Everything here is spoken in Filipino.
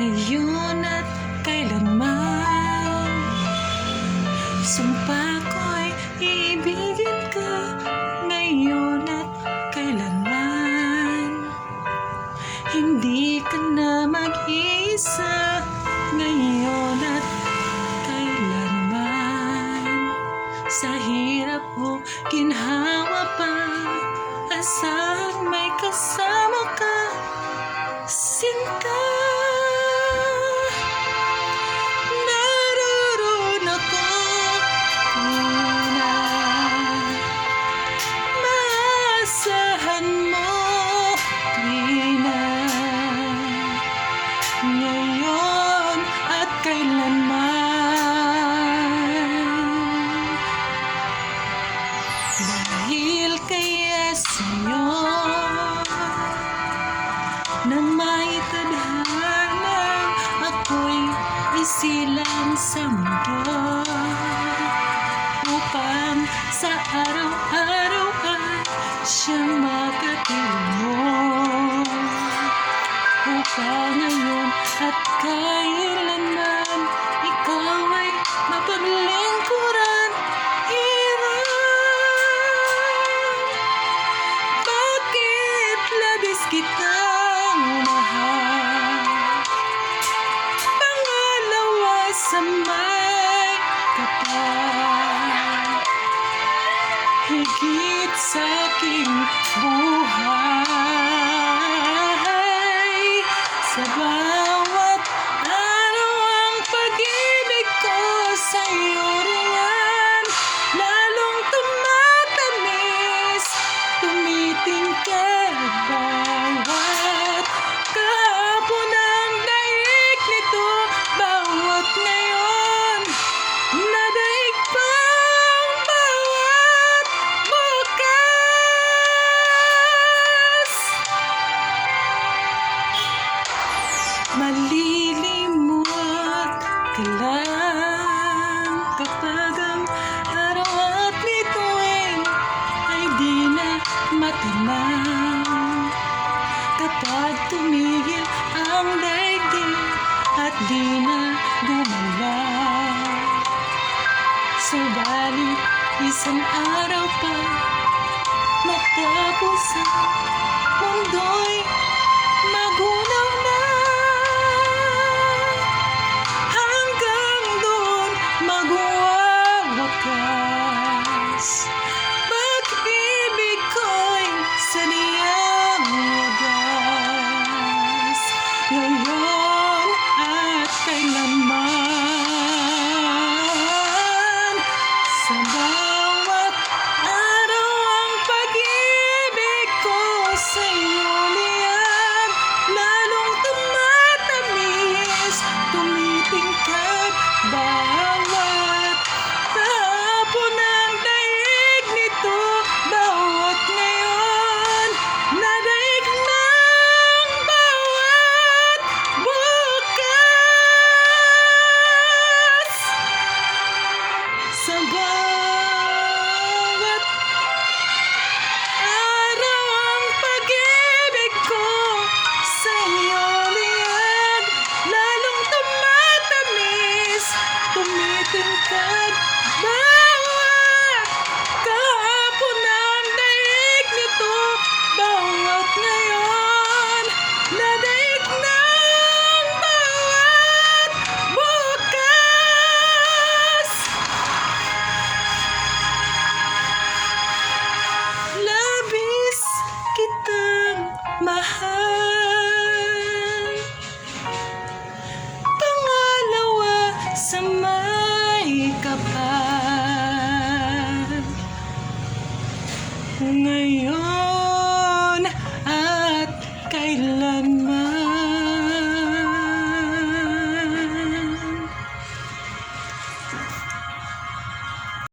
ngayon at kailanman. Sumpa ko'y iibigin ka ngayon at kailanman. Hindi ka na mag-iisa ngayon at kailanman. Sa hirap o ginhawa pa, asahan may kasama ka, sinta. Naroon ako na maasahan mo, Rina, ngayon at kailanman. Dahil kaya sa'yo nang maitadhana, ako'y isilang sa mundo, upang sa araw-araw ay siyang makatulong mo, upang ngayon at kailanman ikaw ay mapaglingkuran. Hirap, bakit labis kitang mahal? Pangalawa sa may kapal, higit sa aking buhay. Sa bawat araw ang pag-ibig ko sa'yo riyan, lalong tumatamis, tumitingkad bawat kahapon ang daig nito, bawat ngayon nadaig pang bawat bukas. Malilimot ka lang kapag ang araw at bituin ay di na matanaw, kapag tumigil ang daigdig at di na gumalaw. Subalit isang araw pa matapos ang mundo'y magunaw na, hanggang doon magwawakas. Pag-ibig ko'y saniyang wagas, ngayon at kailanman. Sa bawat araw ang pag-ibig ko sa'yo liyan, lalong tumatamis, tumitingkad bawat kahapon ang daig nito, bawat ngayon nadaig ng bawat bukas. Sa bawat araw ang pag-ibig ko sa'yo liyan, lalong tumatamis, tumitingkad bawat kahapon ang daig nito, bawat ngayon nadaig ng bawat bukas. Labis kitang mahal, pangalawa sa may kapal, ngayon at kailanman.